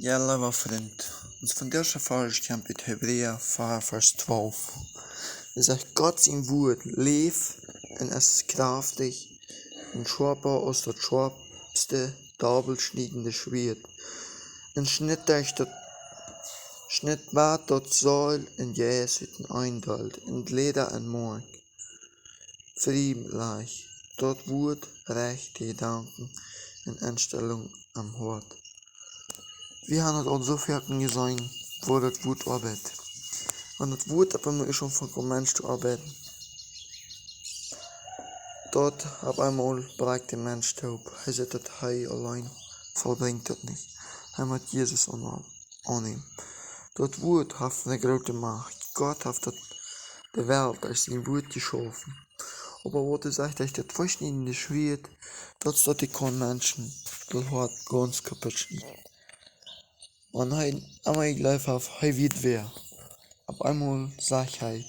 Ja, lieber Freund, ons vandaag volgens komt uit Hebreeën 4 vers 12. Er sagt, Gott sein Wort lebt und ist kraftig und scharfer als das scharfste, doppelschneidende Schwert. Und schnitt weit dat Seil in Jäsuten eindalt, in Leder und Mark. Friedlich, dat Wort rechte Gedanken und Einstellung am Hort. Wir haben al zoveel gezien voor het woord arbeidt. Want het woord heb ik schon van een mens te arbeiden. Dat op einmal bereikt de mens te op. Hij zegt dat hij alleen volbringt dat niet. Hij moet Jezus aannemen. Dat woord heeft een grote macht. Gott heeft de wereld als zijn woord geschaffen. Aber wat er sagt, dass das verschiedene Schwert, dat die kein Menschen, das hat ganz kaputt schneiden. Und einmal gleich auf, er wird wer. Auf einmal sagt er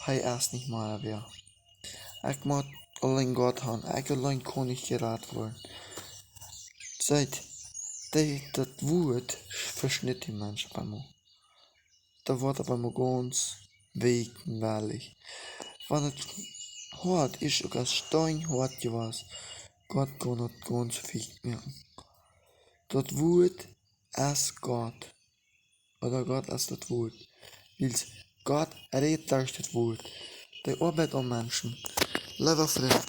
erst nicht mal wer. Ich muss allein Gott haben, ich allein kann nicht geraten werden. Seit das Wort verschnitt die Menschen auf einmal. Da wird auf einmal ganz weich und wahrlich. Wenn es hart ist, sogar Stein hart gewesen, Gott kann das ganz viel merken. Das Wort ist Gott. Oder Gott ist das Wort. Weil Gott redet durch das Wort. Die Arbeit an Menschen. Lieber Freund,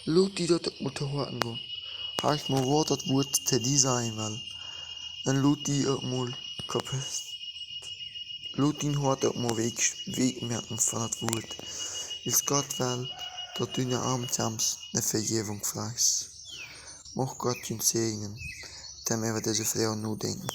laut die dort mit den Worten gehen. Hast mal was das Wort zu dir sein will. Und laut die auch mal kaputt. Laut die Hort auch mal wegmerken von das Wort. Weil Gott will, dass du in der Abend eine Vergebung fragst. Mach Gott uns segnen, damit wir diese Frau nur denken.